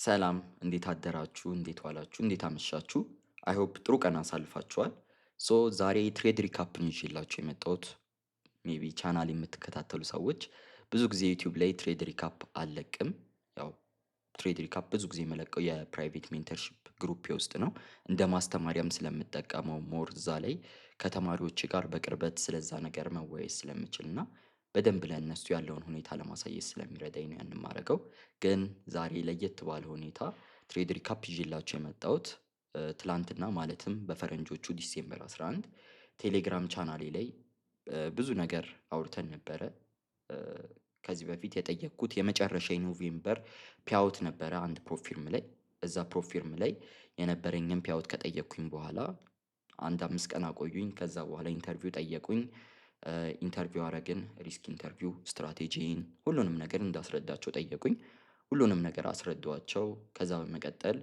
ሰላም እንዴት አደራችሁ? እንዴት ዋላችሁ? እንዴት አመሻችሁ? አይ ሆፕ ጥሩ ቀን አሳልፋችኋል። ዛሬ ትሬድ ሪካፕ ነው ይዤላችሁ የመጣሁት። ሜቢ ቻናል የምትከታተሉ ሰዎች ብዙ ጊዜ ዩቲዩብ ላይ ትሬድ ሪካፕ አልለቅም። ያው ትሬድ ሪካፕ ብዙ ጊዜ የምለቀው የፕራይቬት ሜንተርሺፕ ግሩፔ ውስጥ ነው። እንደ ማስተማሪያም ስለምጠቀመው ሞር እዛ ላይ ከተማሪዎቼ ጋር በቅርበት ስለዛ ነገር መወያየት ስለምችል እና በደንብ ለእነሱ ያለውን ሁኔታ ለማሳየት ስለሚረዳኝ ነው ያንን የማደርገው። ግን ዛሬ ለየት ባለ ሁኔታ ትሬድ ሪካፕ ይዤላችሁ የመጣሁት ትላንትና ማለትም በፈረንጆቹ ዲሴምበር 11 ቴሌግራም ቻናሌ ላይ ብዙ ነገር አውርተን ነበረ። እ፣ ከዚህ በፊት የጠየቅኩት የመጨረሻ የኖቬምበር ፒያውት ነበረ አንድ ፕሮፊርም ላይ። እዛ ፕሮፊርም ላይ የነበረኝን ፒያውት ከጠየቅኩኝ በኋላ አንድ 5 ቀን አቆዩኝ። ከዛ በኋላ ኢንተርቪው ጠየቁኝ። ኢንተርቪው አረግን፣ ሪስክ ኢንተርቪው ስትራቴጂን ሁሉንም ነገር እንዳስረዳቸው ጠየቁኝ። ሁሉንም ነገር አስረዷቸው። ከዛ በመቀጠል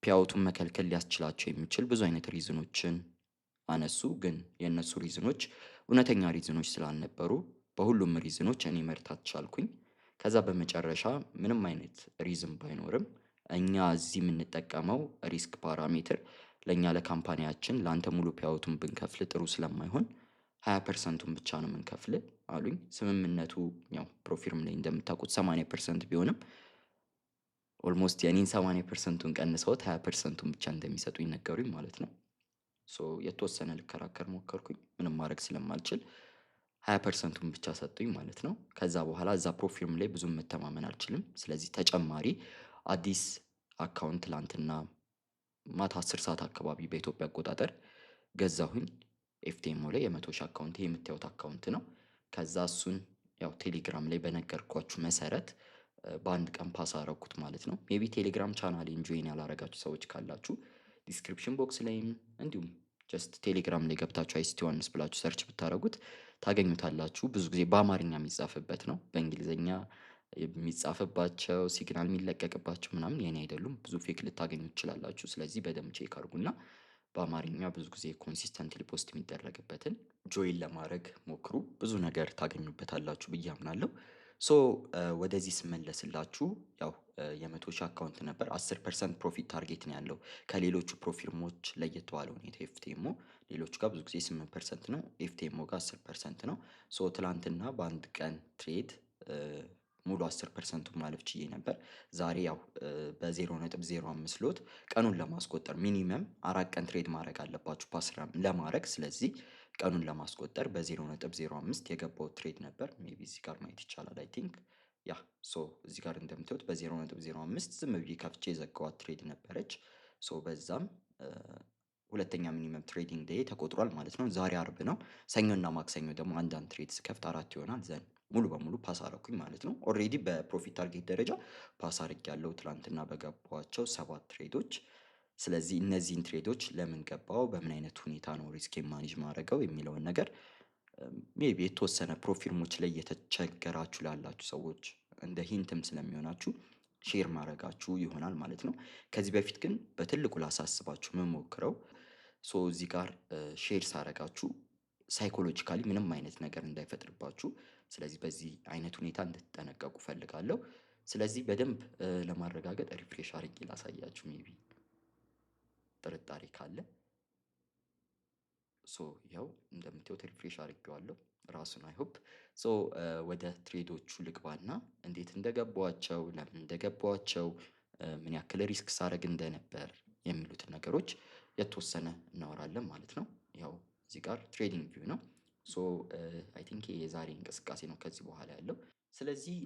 ፒያውቱን መከልከል ሊያስችላቸው የሚችል ብዙ አይነት ሪዝኖችን አነሱ። ግን የእነሱ ሪዝኖች እውነተኛ ሪዝኖች ስላልነበሩ በሁሉም ሪዝኖች እኔ መርታት ቻልኩኝ። ከዛ በመጨረሻ ምንም አይነት ሪዝን ባይኖርም እኛ እዚህ የምንጠቀመው ሪስክ ፓራሜትር ለእኛ ለካምፓኒያችን ለአንተ ሙሉ ፒያውቱን ብንከፍል ጥሩ ስለማይሆን 20%ን ብቻ ነው የምንከፍል አሉኝ። ስምምነቱ ያው ፕሮፊርም ላይ እንደምታውቁት 80% ቢሆንም ኦልሞስት የኔን 80%ን ቀንሰውት 20%ን ብቻ እንደሚሰጡኝ ነገሩኝ ማለት ነው። የተወሰነ ልከራከር ሞከርኩኝ ምንም ማድረግ ስለማልችል 20%ን ብቻ ሰጡኝ ማለት ነው። ከዛ በኋላ እዛ ፕሮፊርም ላይ ብዙም መተማመን አልችልም። ስለዚህ ተጨማሪ አዲስ አካውንት ትላንትና ማታ 10 ሰዓት አካባቢ በኢትዮጵያ አቆጣጠር ገዛሁኝ። ኤፍቲኤምኦ ላይ የ100 ሺህ አካውንት ይሄ የምታዩት አካውንት ነው። ከዛ እሱን ያው ቴሌግራም ላይ በነገርኳችሁ መሰረት በአንድ ቀን ፓስ አረኩት ማለት ነው። ሜቢ ቴሌግራም ቻናሌን ጆይን ያላረጋችሁ ሰዎች ካላችሁ ዲስክሪፕሽን ቦክስ ላይም እንዲሁም ጀስት ቴሌግራም ላይ ገብታችሁ አይሲቲ ዮሐንስ ብላችሁ ሰርች ብታደርጉት ታገኙታላችሁ። ብዙ ጊዜ በአማርኛ የሚጻፍበት ነው። በእንግሊዝኛ የሚጻፍባቸው ሲግናል የሚለቀቅባቸው ምናምን የኔ አይደሉም። ብዙ ፌክ ልታገኙ ትችላላችሁ። ስለዚህ በደንብ ቼክ አድርጉና በአማርኛ ብዙ ጊዜ ኮንሲስተንትሊ ፖስት የሚደረግበትን ጆይን ለማድረግ ሞክሩ። ብዙ ነገር ታገኙበታላችሁ ብዬ አምናለሁ። ሶ ወደዚህ ስመለስላችሁ ያው የ100 ሺህ አካውንት ነበር። 10% ፕሮፊት ታርጌት ነው ያለው ከሌሎቹ ፕሮፊርሞች ለየት ባለ ሁኔታ ኤፍቲኤምኦ ሌሎቹ ጋር ብዙ ጊዜ 8% ነው። ኤፍቲኤምኦ ጋር 10% ነው። ትላንትና በአንድ ቀን ትሬድ ሙሉ 10%ቱን ማለፍ ችዬ ነበር። ዛሬ ያው በ0.05 ሎት ቀኑን ለማስቆጠር ሚኒመም 4 ቀን ትሬድ ማድረግ አለባችሁ ፓስ ለማድረግ። ስለዚህ ቀኑን ለማስቆጠር በ0.05 የገባው ትሬድ ነበር። ሜቢ እዚህ ጋር ማየት ይቻላል። አይ ቲንክ ያ እዚህ ጋር እንደምታዩት በ0.05 ዝም ብዬ ከፍቼ የዘጋኋት ትሬድ ነበረች። በዛም ሁለተኛ ሚኒመም ትሬዲንግ ዴይ ተቆጥሯል ማለት ነው። ዛሬ አርብ ነው። ሰኞና ማክሰኞ ደግሞ አንዳንድ ትሬድ ስከፍት 4 ይሆናል። ዘን ሙሉ በሙሉ ፓስ አረኩኝ ማለት ነው። ኦልሬዲ በፕሮፊት ታርጌት ደረጃ ፓስ አርጌያለሁ ትላንትና በገባኋቸው 7 ትሬዶች። ስለዚህ እነዚህን ትሬዶች ለምን ገባው፣ በምን አይነት ሁኔታ ነው ሪስኬን ማኔጅ ማድረገው የሚለውን ነገር ሜቢ የተወሰነ ፕሮፊርሞች ላይ የተቸገራችሁ ላላችሁ ሰዎች እንደ ሂንትም ስለሚሆናችሁ ሼር ማድረጋችሁ ይሆናል ማለት ነው። ከዚህ በፊት ግን በትልቁ ላሳስባችሁ የምሞክረው እዚህ ጋር ሼር ሳረጋችሁ ሳይኮሎጂካሊ ምንም አይነት ነገር እንዳይፈጥርባችሁ። ስለዚህ በዚህ አይነት ሁኔታ እንድትጠነቀቁ ፈልጋለሁ። ስለዚህ በደንብ ለማረጋገጥ ሪፍሬሽ አድርጌ ላሳያችሁ ሜቢ ጥርጣሬ ካለ ይኸው እንደምታዩት ሪፍሬሽ አድርጌዋለሁ ራሱን አይ ሆፕ። ወደ ትሬዶቹ ልግባና እንዴት እንደገባኋቸው ለምን እንደገባኋቸው ምን ያክል ሪስክ ሳረግ እንደነበር የሚሉትን ነገሮች የተወሰነ እናወራለን ማለት ነው። ያው እዚህ ጋር ትሬዲንግ ቪው ነው። አይ ቲንክ የዛሬ እንቅስቃሴ ነው ከዚህ በኋላ ያለው። ስለዚህ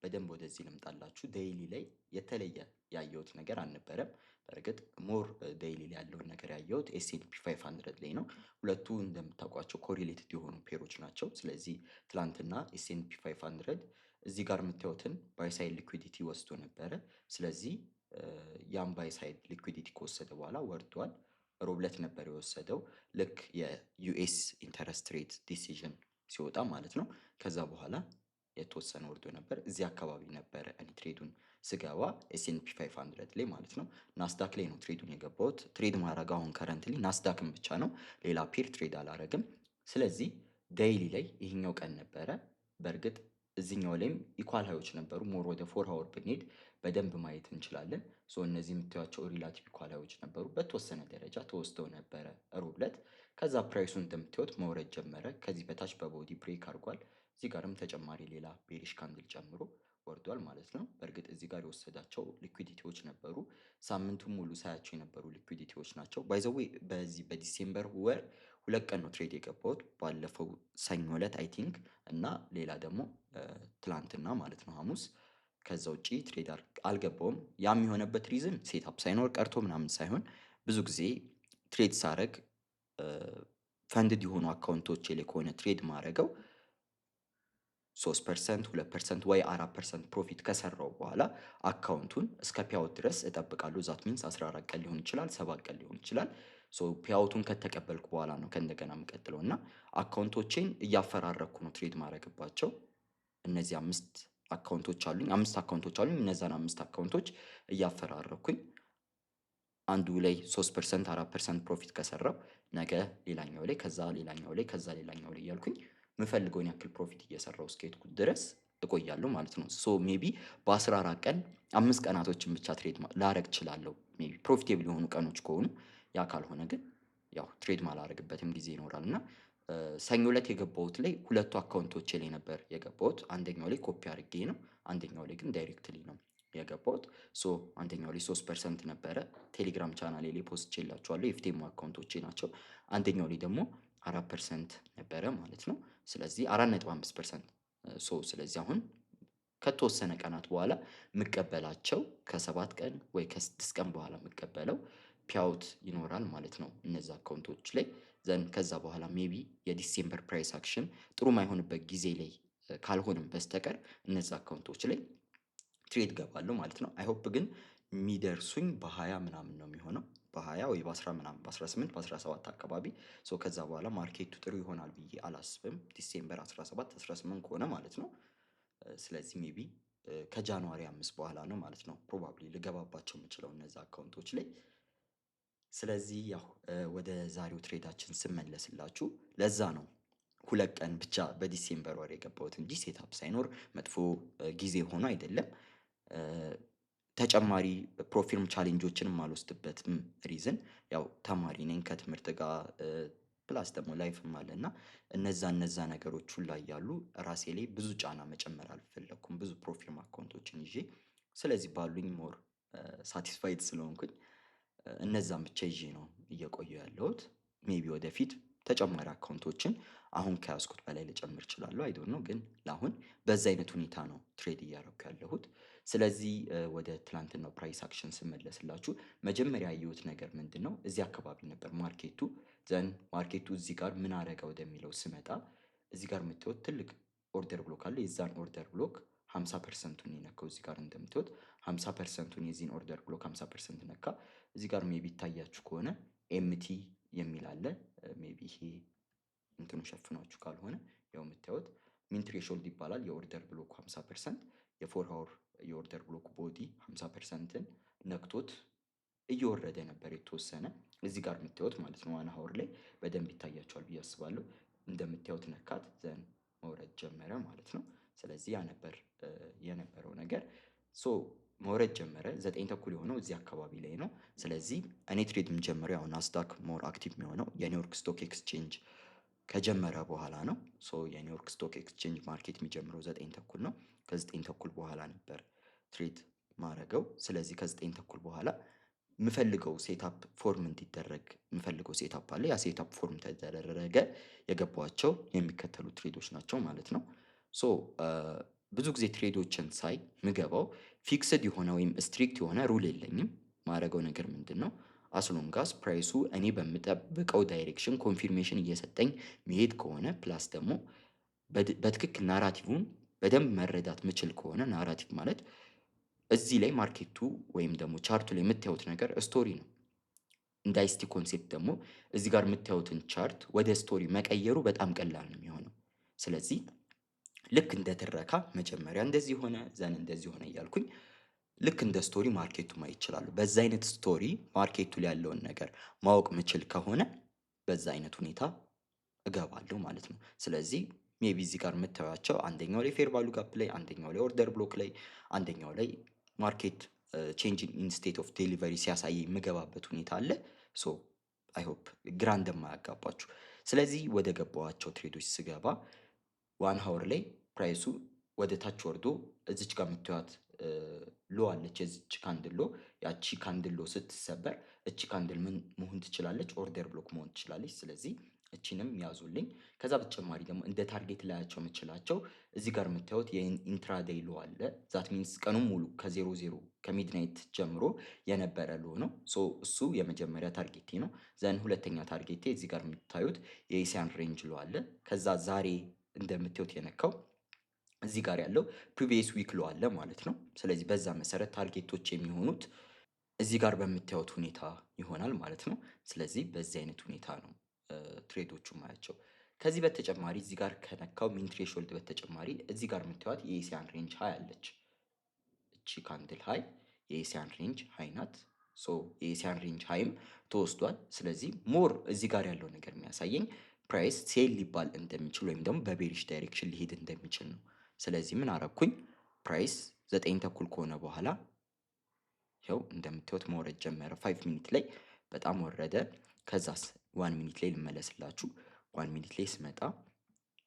በደንብ ወደዚህ ልምጣላችሁ። ዴይሊ ላይ የተለየ ያየሁት ነገር አልነበረም። በርግጥ ሞር ዴይሊ ላይ ያለውን ነገር ያየሁት ኤስኤንፒ 500 ላይ ነው። ሁለቱ እንደምታውቋቸው ኮሪሌትድ የሆኑ ፔሮች ናቸው። ስለዚህ ትላንትና ኤስኤንፒ 500 እዚህ ጋር የምታዩትን ባይሳይድ ሊኩዊዲቲ ወስዶ ነበረ። ስለዚህ ያን ባይሳይድ ሊኩዊዲቲ ከወሰደ በኋላ ወርዷል። ሮብለት ነበር የወሰደው ልክ የዩኤስ ኢንተረስት ሬት ዲሲዥን ሲወጣ ማለት ነው። ከዛ በኋላ የተወሰነ ወርዶ ነበር። እዚህ አካባቢ ነበረ እኔ ትሬዱን ስገባ ኤስኤንፒ 500 ላይ ማለት ነው። ናስዳክ ላይ ነው ትሬዱን የገባሁት። ትሬድ ማድረግ አሁን ከረንትሊ ናስዳክን ብቻ ነው፣ ሌላ ፔር ትሬድ አላረግም። ስለዚህ ዴይሊ ላይ ይሄኛው ቀን ነበረ። በእርግጥ እዚህኛው ላይም ኢኳል ሃዮች ነበሩ። ሞር ወደ 4 ሃወር ብንሄድ በደንብ ማየት እንችላለን። እነዚህ የምታዩቸው ሪላቲቭ ኢኳል ሃዮች ነበሩ። በተወሰነ ደረጃ ተወስደው ነበረ ሮብ ዕለት። ከዛ ፕራይሱን እንደምታዩት መውረድ ጀመረ። ከዚህ በታች በቦዲ ብሬክ አድርጓል። እዚህ ጋርም ተጨማሪ ሌላ ቤሪሽ ካንድል ጨምሮ ወርዷል ማለት ነው። በእርግጥ እዚህ ጋር የወሰዳቸው ሊኩዊዲቲዎች ነበሩ። ሳምንቱን ሙሉ ሳያቸው የነበሩ ሊኩዊዲቲዎች ናቸው። ባይ ዘ ዌይ በዚህ በዲሴምበር ወር 2 ቀን ነው ትሬድ የገባሁት። ባለፈው ሰኞ ዕለት አይ ቲንክ እና ሌላ ደግሞ ትላንትና ማለት ነው ሐሙስ። ከዛ ውጪ ትሬድ አልገባውም። ያም የሆነበት ሪዝን ሴትአፕ ሳይኖር ቀርቶ ምናምን ሳይሆን ብዙ ጊዜ ትሬድ ሳረግ ፈንድድ የሆኑ አካውንቶች ላይ ከሆነ ትሬድ ማድረገው 3% 2% ወይ 4% ፕሮፊት ከሰራው በኋላ አካውንቱን እስከ ፒያውት ድረስ እጠብቃለሁ። ዛት ሚንስ 14 ቀን ሊሆን ይችላል፣ 7 ቀን ሊሆን ይችላል። ፒያውቱን ከተቀበልኩ በኋላ ነው ከእንደገና የምቀጥለው እና አካውንቶቼን እያፈራረኩ ነው ትሬድ ማድረግባቸው። እነዚህ 5 አካውንቶች አሉኝ። 5 አካውንቶች አሉኝ። እነዛን 5 አካውንቶች እያፈራረኩኝ አንዱ ላይ 3% 4% ፕሮፊት ከሰራው ነገ ሌላኛው ላይ ከዛ ሌላኛው ላይ ከዛ ሌላኛው ላይ እያልኩኝ የምፈልገውን ያክል ፕሮፊት እየሰራው እስከሄድኩት ድረስ እቆያለሁ ማለት ነው። ሜቢ በ14 ቀን 5 ቀናቶችን ብቻ ትሬድ ላረግ እችላለሁ። ሜቢ ፕሮፊቴብል የሆኑ ቀኖች ከሆኑ። ያ ካልሆነ ግን ያው ትሬድ ማላረግበትም ጊዜ ይኖራል እና ሰኞ ዕለት የገባሁት ላይ 2 አካውንቶቼ ላይ ነበር የገባሁት። አንደኛው ላይ ኮፒ አድርጌ ነው፣ አንደኛው ላይ ግን ዳይሬክትሊ ነው የገባሁት። አንደኛው ላይ 3% ነበረ። ቴሌግራም ቻናሌ ላይ ፖስቼላችኋለሁ። የኤፍቲኤም አካውንቶቼ ናቸው። አንደኛው ላይ ደግሞ 4% ነበረ ማለት ነው። ስለዚህ 4.5%። ስለዚህ አሁን ከተወሰነ ቀናት በኋላ የምቀበላቸው ከ7 ቀን ወይ ከ6 ቀን በኋላ የምቀበለው ፒያውት ይኖራል ማለት ነው እነዛ አካውንቶች ላይ። ከዛ በኋላ ሜቢ የዲሴምበር ፕራይስ አክሽን ጥሩ ማይሆንበት ጊዜ ላይ ካልሆነም በስተቀር እነዛ አካውንቶች ላይ ትሬድ ገባለሁ ማለት ነው። አይ ሆፕ ግን የሚደርሱኝ በ20 ምናምን ነው የሚሆነው። በ20 ወይ በ10 ምናምን በ18 በ17 አካባቢ። ከዛ በኋላ ማርኬቱ ጥሩ ይሆናል ብዬ አላስብም። ዲሴምበር 17 18 ከሆነ ማለት ነው። ስለዚህ ሜቢ ከጃንዋሪ 5 በኋላ ነው ማለት ነው ፕሮባብሊ ልገባባቸው የምችለው እነዛ አካውንቶች ላይ። ስለዚህ ያው ወደ ዛሬው ትሬዳችን ስመለስላችሁ ለዛ ነው 2 ቀን ብቻ በዲሴምበር ወር የገባሁት እንጂ ሴትአፕ ሳይኖር መጥፎ ጊዜ ሆኖ አይደለም። ተጨማሪ ፕሮፊርም ቻሌንጆችንም አልወስድበትም። ሪዝን ያው ተማሪ ነኝ ከትምህርት ጋር ፕላስ ደግሞ ላይፍም አለ እና እነዛ ነገሮች ሁላ እያሉ ራሴ ላይ ብዙ ጫና መጨመር አልፈለኩም፣ ብዙ ፕሮፊርም አካውንቶችን ይዤ። ስለዚህ ባሉኝ ሞር ሳቲስፋይድ ስለሆንኩኝ እነዛን ብቻ ይዤ ነው እየቆየሁ ያለሁት። ሜቢ ወደፊት ተጨማሪ አካውንቶችን አሁን ከያዝኩት በላይ ልጨምር እችላለሁ። አይ ዶንት ኖ። ግን ለአሁን በዛ አይነት ሁኔታ ነው ትሬድ እያደረኩ ያለሁት። ስለዚህ ወደ ትላንትናው ፕራይስ አክሽን ስመለስላችሁ መጀመሪያ ያየሁት ነገር ምንድነው? እዚህ አካባቢ ነበር ማርኬቱ። ማርኬቱ እዚህ ጋር ምን አረገ ወደሚለው ስመጣ እዚህ ጋር የምታዩት ትልቅ ኦርደር ብሎክ አለ። የዛን ኦርደር ብሎክ 50%ቱን የነካው እዚህ ጋር እንደምታዩት 50%ቱን የዚህን ኦርደር ብሎክ 50% ነካ። እዚህ ጋር ሜቢ ይታያችሁ ከሆነ ኤምቲ የሚል አለ። ሜቢ ይሄ እንትኑ ሸፍናችሁ ካልሆነ ያው የምታዩት ሚን ትሬሾልድ ይባላል። የኦርደር ብሎኩ 50% የ4 ሃወር የኦርደር ብሎክ ቦዲ 50%ን ነክቶት እየወረደ ነበር የተወሰነ። እዚህ ጋር የምታዩት ማለት ነው 1 ሃወር ላይ በደንብ ይታያችኋል ብዬ አስባለሁ። እንደምታዩት ነካት ዘን መውረድ ጀመረ ማለት ነው። ስለዚህ ያ ነበር የነበረው ነገር። መውረድ ጀመረ። 9 ተኩል የሆነው እዚህ አካባቢ ላይ ነው። ስለዚህ እኔ ትሬድ የምጀምረው ያው ናስዳክ ሞር አክቲቭ የሚሆነው የኒውዮርክ ስቶክ ኤክስቼንጅ ከጀመረ በኋላ ነው። የኒውዮርክ ስቶክ ኤክስቼንጅ ማርኬት የሚጀምረው 9 ተኩል ነው። ከ9 ተኩል በኋላ ነበር ትሬድ ማረገው። ስለዚህ ከ9 ተኩል በኋላ የምፈልገው ሴትአፕ ፎርም እንዲደረግ የምፈልገው ሴትአፕ አለ። ያ ሴትአፕ ፎርም ተደረገ። የገባኋቸው የሚከተሉ ትሬዶች ናቸው ማለት ነው። ብዙ ጊዜ ትሬዶችን ሳይ ምገባው ፊክስድ የሆነ ወይም ስትሪክት የሆነ ሩል የለኝም። ማረገው ነገር ምንድነው? አስሎንጋስ ፕራይሱ እኔ በምጠብቀው ዳይሬክሽን ኮንፊርሜሽን እየሰጠኝ መሄድ ከሆነ ፕላስ ደግሞ በትክክል ናራቲቭን በደንብ መረዳት ምችል ከሆነ፣ ናራቲቭ ማለት እዚህ ላይ ማርኬቱ ወይም ደግሞ ቻርቱ ላይ የምታዩት ነገር ስቶሪ ነው። እንደ አይሲቲ ኮንሴፕት ደግሞ እዚህ ጋር የምታዩትን ቻርት ወደ ስቶሪ መቀየሩ በጣም ቀላል ነው የሚሆነው። ስለዚህ ልክ እንደ ትረካ መጀመሪያ እንደዚህ ሆነ ዘን እንደዚህ ሆነ እያልኩኝ ልክ እንደ ስቶሪ ማርኬቱ ማየት ይችላሉ። በዛ አይነት ስቶሪ ማርኬቱ ላይ ያለውን ነገር ማወቅ ምችል ከሆነ በዛ አይነት ሁኔታ እገባለሁ ማለት ነው። ስለዚህ ሜቢ እዚህ ጋር የምታዩቸው አንደኛው ላይ ፌር ቫሉ ጋፕ ላይ፣ አንደኛው ላይ ኦርደር ብሎክ ላይ፣ አንደኛው ላይ ማርኬት ቼንጅ ኢን ስቴት ኦፍ ዴሊቨሪ ሲያሳይ የምገባበት ሁኔታ አለ። ሶ አይ ሆፕ ግራ እንደማያጋባችሁ። ስለዚህ ወደ ገባዋቸው ትሬዶች ስገባ ዋን ሀወር ላይ ፕራይሱ ወደ ታች ወርዶ እዚች ጋር የምታዩት ሎ አለች፣ የዚች ካንድል ሎ። ያቺ ካንድል ሎ ስትሰበር እቺ ካንድል ምን መሆን ትችላለች? ኦርደር ብሎክ መሆን ትችላለች። ስለዚህ እቺንም ያዙልኝ። ከዛ በተጨማሪ ደግሞ እንደ ታርጌት ላያቸው የምችላቸው እዚህ ጋር የምታዩት የኢንትራዴይ ሎ አለ። ዛት ሚንስ ቀኑን ሙሉ ከ00 ከሚድናይት ጀምሮ የነበረ ሎ ነው። ሶ እሱ የመጀመሪያ ታርጌቴ ነው። ዘን ሁለተኛ ታርጌቴ እዚህ ጋር የምታዩት የኤሲያን ሬንጅ ሎ አለ። ከዛ ዛሬ እንደምታዩት የነካው እዚህ ጋር ያለው ፕሪቪየስ ዊክ ሎ አለ ማለት ነው። ስለዚህ በዛ መሰረት ታርጌቶች የሚሆኑት እዚህ ጋር በምታዩት ሁኔታ ይሆናል ማለት ነው። ስለዚህ በዚህ አይነት ሁኔታ ነው ትሬዶቹ ማያቸው። ከዚህ በተጨማሪ እዚህ ጋር ከነካው ሚን ትሬሾልድ በተጨማሪ እዚህ ጋር የምታዩት የኤሲያን ሬንጅ ሃይ አለች። እቺ ካንድል ሃይ የኤሲያን ሬንጅ ሃይ ናት። ሶ የኤሲያን ሬንጅ ሃይም ተወስዷል። ስለዚህ ሞር እዚህ ጋር ያለው ነገር የሚያሳየኝ ፕራይስ ሴል ሊባል እንደሚችል ወይም ደግሞ በቤሪሽ ዳይሬክሽን ሊሄድ እንደሚችል ነው። ስለዚህ ምን አረኩኝ? ፕራይስ 9 ተኩል ከሆነ በኋላ ይኸው እንደምታዩት መውረድ ጀመረ። 5 ሚኒት ላይ በጣም ወረደ። ከዛስ 1 ሚኒት ላይ ልመለስላችሁ። 1 ሚኒት ላይ ስመጣ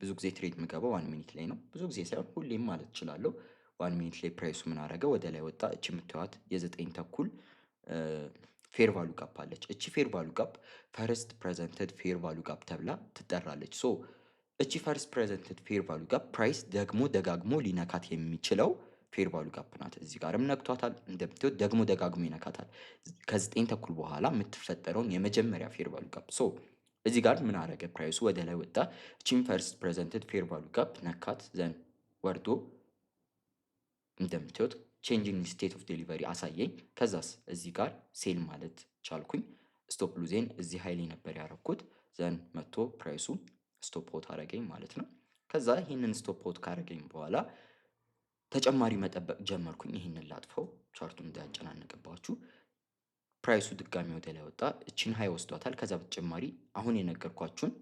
ብዙ ጊዜ ትሬድ የምገባው 1 ሚኒት ላይ ነው። ብዙ ጊዜ ሳይሆን ሁሌም ማለት እችላለሁ። 1 ሚኒት ላይ ፕራይሱ ምን አረገ? ወደ ላይ ወጣ። እቺ የምታዩት የ9 ተኩል ፌር ቫሉ ጋፕ አለች። እቺ ፌር ቫሉ ጋፕ ፈርስት ፕሬዘንትድ ፌር ቫሉ ጋፕ ተብላ ትጠራለች። ሶ እቺ ፈርስት ፕሬዘንትድ ፌር ቫሉ ጋፕ ፕራይስ ደግሞ ደጋግሞ ሊነካት የሚችለው ፌር ቫሉ ጋፕ ናት። እዚህ ጋርም ነክቷታል። እንደምታዩት ደግሞ ደጋግሞ ይነካታል። ከ9 ተኩል በኋላ የምትፈጠረውን የመጀመሪያ ፌር ቫሉ ጋፕ። ሶ እዚህ ጋር ምን አረገ? ፕራይሱ ወደ ላይ ወጣ። እቺም ፈርስት ፕሬዘንትድ ፌር ቫሉ ጋፕ ነካት። ዘን ወርዶ እንደምታዩት ቼንጂንግ ስቴት ኦፍ ዴሊቨሪ አሳየኝ። ከዛስ እዚህ ጋር ሴል ማለት ቻልኩኝ። ስቶፕ ሉዜን እዚህ ሀይሌ ነበር ያረኩት። ዘን መጥቶ ፕራይሱ ስቶፕ አውት አረገኝ ማለት ነው። ከዛ ይህንን ስቶፕ አውት ካረገኝ በኋላ ተጨማሪ መጠበቅ ጀመርኩኝ። ይህንን ላጥፈው ቻርቱን እንዳያጨናንቅባችሁ። ፕራይሱ ድጋሚ ወደ ላይ ወጣ። እቺን ሀይ ወስዷታል። ከዛ በተጨማሪ አሁን የነገርኳችሁን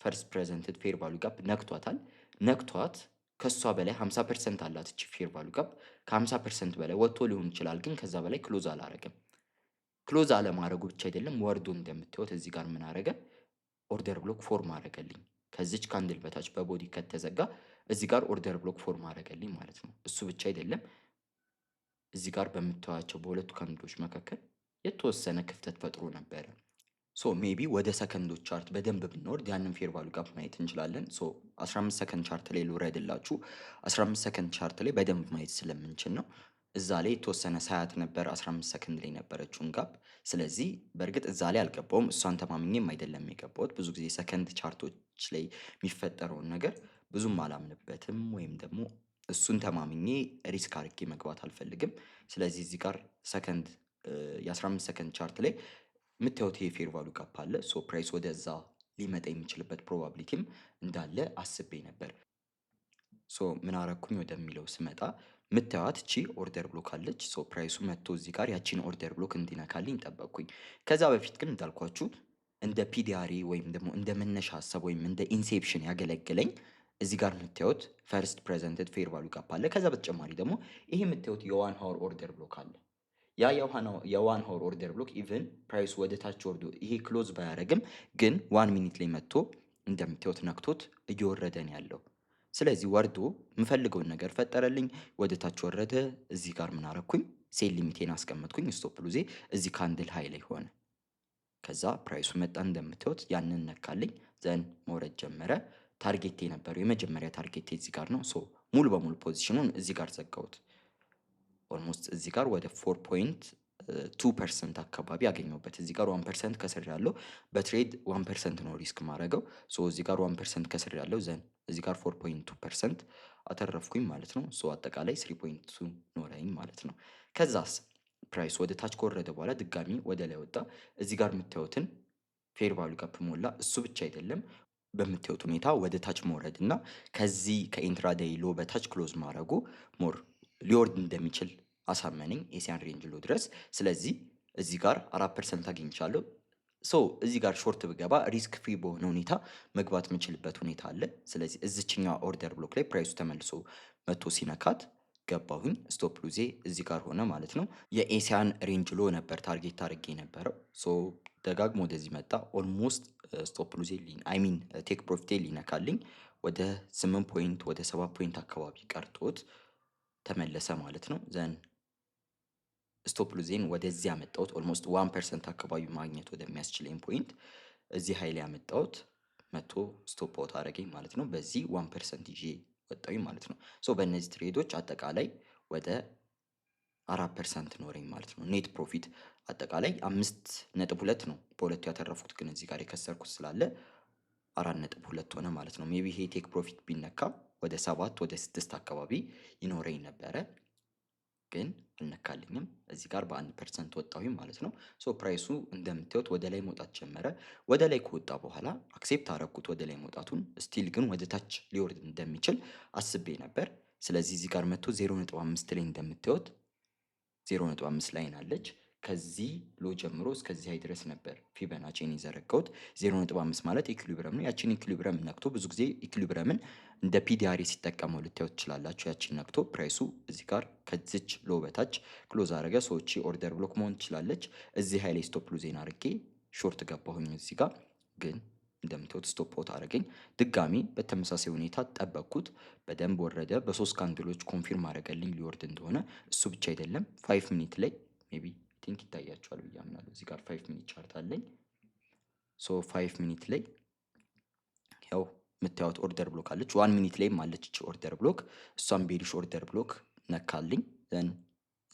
ፈርስት ፕሬዘንትድ ፌር ቫሉ ጋፕ ነክቷታል። ነክቷት ከሷ በላይ 50% አላት እቺ ፌር ቫሉ ጋፕ። ከ50% በላይ ወጥቶ ሊሆን ይችላል፣ ግን ከዛ በላይ ክሎዝ አላረገም። ክሎዝ አለማድረጉ ብቻ አይደለም፣ ወርዶ እንደምታዩት እዚህ ጋር ምን አረገ? ኦርደር ብሎክ ፎርም አረገልኝ። ከዚች ካንድል በታች በቦዲ ከተዘጋ እዚህ ጋር ኦርደር ብሎክ ፎርም አረገልኝ ማለት ነው። እሱ ብቻ አይደለም፣ እዚህ ጋር በምታዩቸው በሁለቱ ካንድሎች መካከል የተወሰነ ክፍተት ፈጥሮ ነበረ። ሶ ሜቢ ወደ ሰከንዶች ቻርት በደንብ ብንወርድ ያንን ፌር ቫሉ ጋፕ ማየት እንችላለን። ሶ 15 ሰከንድ ቻርት ላይ ልውረድላችሁ። 15 ሰከንድ ቻርት ላይ በደንብ ማየት ስለምንችል ነው። እዛ ላይ የተወሰነ ሳያት ነበር 15 ሰከንድ ላይ ነበረችውን ጋፕ። ስለዚህ በእርግጥ እዛ ላይ አልገባውም፣ እሷን ተማምኜም አይደለም የገባሁት። ብዙ ጊዜ ሰከንድ ቻርቶች ላይ የሚፈጠረውን ነገር ብዙም አላምንበትም፣ ወይም ደግሞ እሱን ተማምኜ ሪስክ አድርጌ መግባት አልፈልግም። ስለዚህ እዚህ ጋር ሰከንድ የ15 ሰከንድ ቻርት ላይ የምታዩት የፌር ቫሉ ጋፕ አለ። ሶ ፕራይስ ወደዛ ሊመጣ የሚችልበት ፕሮባቢሊቲም እንዳለ አስቤ ነበር። ሶ ምን አረኩኝ ወደሚለው ስመጣ ምታዩት እቺ ኦርደር ብሎክ አለች። ሶ ፕራይሱ መጥቶ እዚህ ጋር ያቺን ኦርደር ብሎክ እንዲነካልኝ ጠበቅኩኝ። ከዛ በፊት ግን እንዳልኳችሁ እንደ ፒዲአሪ ወይም ደግሞ እንደ መነሻ ሀሳብ ወይም እንደ ኢንሴፕሽን ያገለግለኝ እዚህ ጋር የምታዩት ፈርስት ፕሬዘንትድ ፌር ቫሉ ጋፕ አለ። ከዛ በተጨማሪ ደግሞ ይሄ የምታዩት የዋን ሀወር ኦርደር ብሎክ አለ። ያ የዋን ሀወር ኦርደር ብሎክ ኢቭን ፕራይሱ ወደ ታች ወርዶ ይሄ ክሎዝ ባያደርግም ግን 1 ሚኒት ላይ መጥቶ እንደምታዩት ነክቶት እየወረደ ነው ያለው። ስለዚህ ወርዶ የምፈልገውን ነገር ፈጠረልኝ፣ ወደ ታች ወረደ። እዚህ ጋር ምን አረኩኝ? ሴል ሊሚቴን አስቀመጥኩኝ። ስቶፕ ሉዜ እዚህ ካንድል ሃይ ላይ ሆነ። ከዛ ፕራይሱ መጣ፣ እንደምታዩት ያንን ነካልኝ። ዘን መውረድ ጀመረ። ታርጌቴ የነበረው የመጀመሪያ ታርጌቴ እዚህ ጋር ነው። ሶ ሙሉ በሙሉ ፖዚሽኑን እዚህ ጋር ዘጋሁት። ኦልሞስት እዚህ ጋር ወደ 4.2% አካባቢ ያገኘሁበት። እዚህ ጋር 1% ከስር ያለው በትሬድ 1% ነው ሪስክ ማድረገው። ሶ እዚህ ጋር 1% ከስር ያለው ዘን እዚህ ጋር 4.2% አተረፍኩኝ ማለት ነው። ሶ አጠቃላይ 3.2 ኖረኝ ማለት ነው። ከዛስ ፕራይስ ወደ ታች ከወረደ በኋላ ድጋሚ ወደ ላይ ወጣ። እዚህ ጋር የምታዩትን ፌር ቫሉ ጋፕ ሞላ። እሱ ብቻ አይደለም፣ በምታዩት ሁኔታ ወደ ታች መውረድ እና ከዚህ ከኢንትራዴይ ሎ በታች ክሎዝ ማድረጉ ሞር ሊወርድ እንደሚችል አሳመነኝ ኤሲያን ሬንጅ ሎ ድረስ። ስለዚህ እዚህ ጋር 4% አግኝቻለሁ። ሶ እዚህ ጋር ሾርት ብገባ ሪስክ ፍሪ በሆነ ሁኔታ መግባት የምችልበት ሁኔታ አለ። ስለዚህ እዚችኛዋ ኦርደር ብሎክ ላይ ፕራይሱ ተመልሶ መቶ ሲነካት ገባሁኝ። ስቶፕ ሉዜ እዚህ ጋር ሆነ ማለት ነው። የኤሲያን ሬንጅ ሎ ነበር ታርጌት አድርጌ የነበረው። ሶ ደጋግሞ ወደዚህ መጣ። ኦልሞስት ስቶፕ ሉዜ አይ ሚን ቴክ ፕሮፊቴ ሊነካልኝ ወደ 8 ፖይንት ወደ 7 ፖይንት አካባቢ ቀርቶት ተመለሰ ማለት ነው። ዘን ስቶፕ ሉዜን ወደዚህ ያመጣሁት ኦልሞስት 1% አካባቢ ማግኘት ወደሚያስችለኝ ፖይንት እዚህ ኃይል ያመጣሁት መቶ ስቶፕ አውት አደረገኝ ማለት ነው። በዚህ 1% ይዤ ወጣሁኝ ማለት ነው። ሶ በእነዚህ ትሬዶች አጠቃላይ ወደ 4% ኖረኝ ማለት ነው። ኔት ፕሮፊት አጠቃላይ 5.2 ነው። በሁለቱ ያተረፍኩት ግን እዚህ ጋር የከሰርኩት ስላለ 4.2 ሆነ ማለት ነው። ሜቢ ይሄ ቴክ ፕሮፊት ቢነካ ወደ 7 ወደ 6 አካባቢ ይኖረኝ ነበረ፣ ግን አልነካልኝም። እዚህ ጋር በ1% ወጣሁኝ ማለት ነው። ሶ ፕራይሱ እንደምታዩት ወደ ላይ መውጣት ጀመረ። ወደ ላይ ከወጣ በኋላ አክሴፕት አረኩት ወደ ላይ መውጣቱን። ስቲል ግን ወደ ታች ሊወርድ እንደሚችል አስቤ ነበር። ስለዚህ እዚህ ጋር መጥቶ 0.5 ላይ እንደምታዩት 0.5 ላይን አለች። ከዚህ ሎ ጀምሮ እስከዚህ ሃይ ድረስ ነበር ፊበናቼን የዘረጋሁት። 0.5 ማለት ኢኩሊብረም ነው። ያቺን ኢኩሊብረም ነክቶ ብዙ ጊዜ ኢኩሊብረምን እንደ ፒዲአር ሲጠቀመው ልታዩት ትችላላችሁ። ያቺን ነክቶ ፕራይሱ እዚህ ጋር ከዚች ሎ በታች ክሎዝ አረገ። ሰዎች ኦርደር ብሎክ መሆን ትችላለች። እዚህ ሃይ ላይ ስቶፕ ሉዜን አድርጌ ሾርት ገባሁኝ። እዚህ ጋር ግን እንደምታዩት ስቶፕ አውት አረገኝ። ድጋሚ በተመሳሳይ ሁኔታ ጠበቅኩት። በደንብ ወረደ። በሶስት ካንድሎች ኮንፊርም አረገልኝ ሊወርድ እንደሆነ። እሱ ብቻ አይደለም 5 ሚኒት ላይ ሜቢ ቲንክ ይታያቸዋል ብዬ አምናለሁ። እዚህ ጋር 5 ሚኒት ቻርት አለኝ። ሶ 5 ሚኒት ላይ ያው የምታዩት ኦርደር ብሎክ አለች። 1 ሚኒት ላይም አለች እቺ ኦርደር ብሎክ። እሷም ቤሪሽ ኦርደር ብሎክ ነካልኝ። ዘን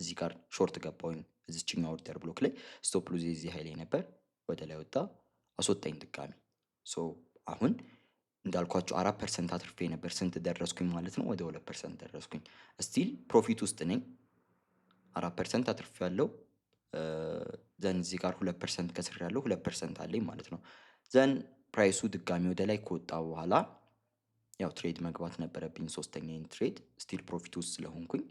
እዚህ ጋር ሾርት ገባሁኝ እዚችኛው ኦርደር ብሎክ ላይ። ስቶፕ ሉዝ እዚህ ኃይል ነበር፣ ወደ ላይ ወጣ፣ አስወጣኝ ድጋሚ። ሶ አሁን እንዳልኳችሁ 4% አትርፌ ነበር። ስንት ደረስኩኝ ማለት ነው? ወደ 2% ደረስኩኝ። ስቲል ፕሮፊት ውስጥ ነኝ። 4% አትርፌ ያለው ዘን እዚህ ጋር 2% ከስር ያለው 2% አለኝ ማለት ነው። ዘን ፕራይሱ ድጋሚ ወደ ላይ ከወጣ በኋላ ያው ትሬድ መግባት ነበረብኝ። ሶስተኛዬን ትሬድ ስቲል ፕሮፊት ውስጥ ስለሆንኩኝ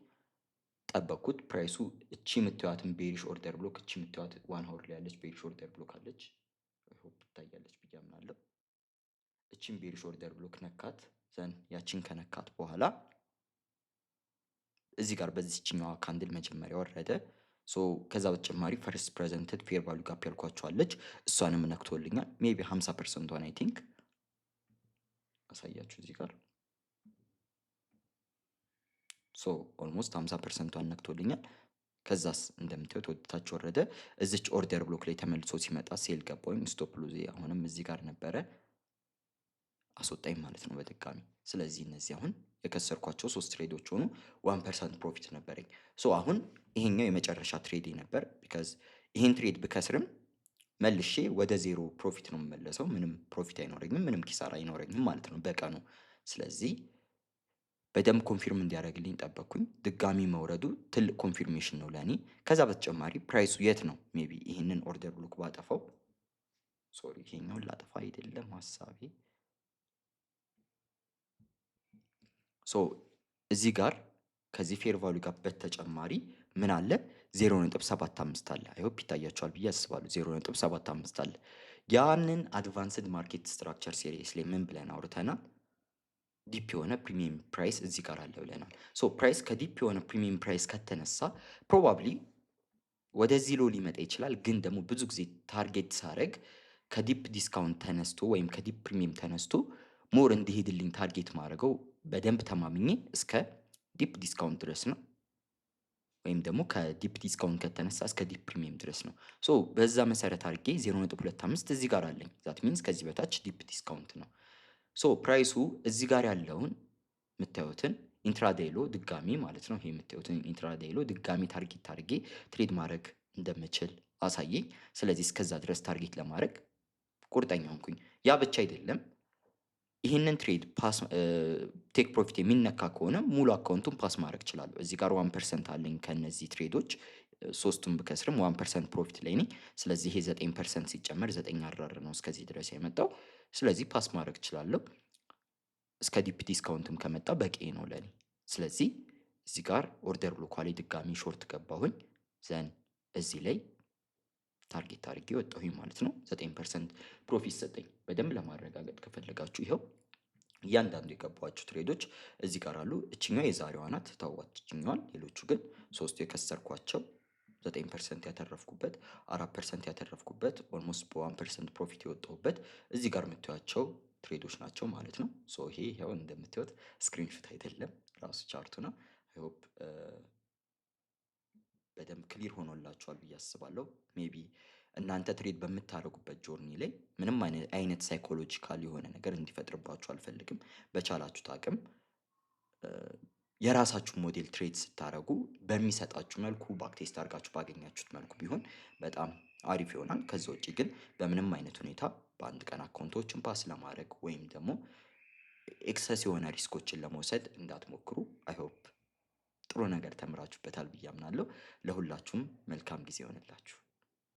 ጠበቅኩት። ፕራይሱ እቺ የምታዩትን ቤሪሽ ኦርደር ብሎክ እቺ የምታዩት 1 ሆር ላይ ያለች ቤሪሽ ኦርደር ብሎክ አለች። ሆፕ ትታያለች ብዬ አምናለሁ። እቺን ቤሪሽ ኦርደር ብሎክ ነካት። ዘን ያቺን ከነካት በኋላ እዚህ ጋር በዚህኛዋ ካንድል መጀመሪያ ወረደ። ሶ ከዛ በተጨማሪ ፈርስት ፕሬዘንትድ ፌር ቫልዩ ጋፕ ያልኳቸዋለች እሷንም ነክቶልኛል። ሜቢ 50%ን አይ ቲንክ አሳያችሁ እዚህ ጋር። ሶ ኦልሞስት 50%ን ነክቶልኛል። ከዛስ እንደምታዩት ወደ ታች ወረደ። እዚች ኦርደር ብሎክ ላይ ተመልሶ ሲመጣ ሴል ገባሁኝ። ስቶፕ ሉዝ አሁንም እዚህ ጋር ነበረ፣ አስወጣኝ ማለት ነው በድጋሚ። ስለዚህ እነዚህ አሁን የከሰርኳቸው 3 ትሬዶች ሆኑ። 1% ፕሮፊት ነበረኝ። ሶ አሁን ይሄኛው የመጨረሻ ትሬድ ነበር። ቢካዝ ይሄን ትሬድ ብከስርም መልሼ ወደ ዜሮ ፕሮፊት ነው የምመለሰው። ምንም ፕሮፊት አይኖረኝም፣ ምንም ኪሳራ አይኖረኝም ማለት ነው በቀኑ። ስለዚህ በደንብ ኮንፊርም እንዲያደርግልኝ ጠበቅኩኝ። ድጋሚ መውረዱ ትልቅ ኮንፊርሜሽን ነው ለእኔ። ከዛ በተጨማሪ ፕራይሱ የት ነው? ሜቢ ይህንን ኦርደር ብሎክ ባጠፋው፣ ሶሪ ይሄኛውን ላጠፋ አይደለም ሀሳቤ። ሶ እዚህ ጋር ከዚህ ፌር ቫሉ ጋር በተጨማሪ ምን አለ? 0.75 አለ። አይሆፕ ይታያቸዋል ብዬ አስባለሁ። 0.75 አለ። ያንን አድቫንስድ ማርኬት ስትራክቸር ሲሪየስ ላይ ምን ብለን አውርተናል? ዲፕ የሆነ ፕሪሚየም ፕራይስ እዚህ ጋር አለ ብለናል። ሶ ፕራይስ ከዲፕ የሆነ ፕሪሚየም ፕራይስ ከተነሳ ፕሮባብሊ ወደዚህ ሎ ሊመጣ ይችላል። ግን ደግሞ ብዙ ጊዜ ታርጌት ሳረግ ከዲፕ ዲስካውንት ተነስቶ ወይም ከዲፕ ፕሪሚየም ተነስቶ ሞር እንዲሄድልኝ ታርጌት ማድረገው በደንብ ተማምኜ እስከ ዲፕ ዲስካውንት ድረስ ነው። ወይም ደግሞ ከዲፕ ዲስካውንት ከተነሳ እስከ ዲፕ ፕሪሚየም ድረስ ነው። ሶ በዛ መሰረት አድርጌ 0.25 እዚህ ጋር አለኝ። ዛት ሚንስ ከዚህ በታች ዲፕ ዲስካውንት ነው። ሶ ፕራይሱ እዚህ ጋር ያለውን የምታዩትን ኢንትራዴይሎ ድጋሚ ማለት ነው። ይሄ የምታዩትን ኢንትራዴይሎ ድጋሚ ታርጌት አድርጌ ትሬድ ማድረግ እንደምችል አሳየኝ። ስለዚህ እስከዛ ድረስ ታርጌት ለማድረግ ቁርጠኛ ሆንኩኝ። ያ ብቻ አይደለም፣ ይህንን ትሬድ ፓስ ቴክ ፕሮፊት የሚነካ ከሆነ ሙሉ አካውንቱን ፓስ ማድረግ እችላለሁ። እዚህ ጋር 1% አለኝ ከነዚህ ትሬዶች። ሶስቱን ብከስርም 1% ፕሮፊት ላይ ነኝ። ስለዚህ ይሄ 9% ሲጨመር 9 አራር ነው እስከዚህ ድረስ የመጣው። ስለዚህ ፓስ ማድረግ እችላለሁ። እስከ ዲፕ ዲስካውንትም ከመጣ በቂ ነው ለኔ። ስለዚህ እዚህ ጋር ኦርደር ብሎኳ ላይ ድጋሚ ሾርት ገባሁኝ። ዘን እዚህ ላይ ታርጌት አድርጌ ወጣሁኝ ማለት ነው። 9% ፕሮፊት ሰጠኝ። በደንብ ለማረጋገጥ ከፈለጋችሁ ይኸው እያንዳንዱ የገባኋቸው ትሬዶች እዚህ ጋር አሉ። እችኛዋ የዛሬዋ ናት፣ ተዋት እችኛዋን። ሌሎቹ ግን ሶስቱ የከሰርኳቸው 9% ያተረፍኩበት፣ 4% ያተረፍኩበት፣ ኦልሞስት በ1% ፕሮፊት የወጣሁበት እዚህ ጋር የምታዩቸው ትሬዶች ናቸው ማለት ነው። ሶ ይሄ ይኸው እንደምታዩት ስክሪንሾት አይደለም ራሱ ቻርቱ ነው። አይ ሆፕ በደንብ ክሊር ሆኖላችኋል ብዬ አስባለሁ። ሜቢ እናንተ ትሬድ በምታደርጉበት ጆርኒ ላይ ምንም አይነት ሳይኮሎጂካል የሆነ ነገር እንዲፈጥርባችሁ አልፈልግም። በቻላችሁት አቅም የራሳችሁን ሞዴል ትሬድ ስታደርጉ በሚሰጣችሁ መልኩ ባክቴስት አድርጋችሁ ባገኛችሁት መልኩ ቢሆን በጣም አሪፍ ይሆናል። ከዛ ውጪ ግን በምንም አይነት ሁኔታ በአንድ ቀን አካውንቶችን ፓስ ለማድረግ ወይም ደግሞ ኤክሰስ የሆነ ሪስኮችን ለመውሰድ እንዳትሞክሩ። አይ ሆፕ ጥሩ ነገር ተምራችሁበታል ብዬ አምናለሁ። ለሁላችሁም መልካም ጊዜ ይሆንላችሁ።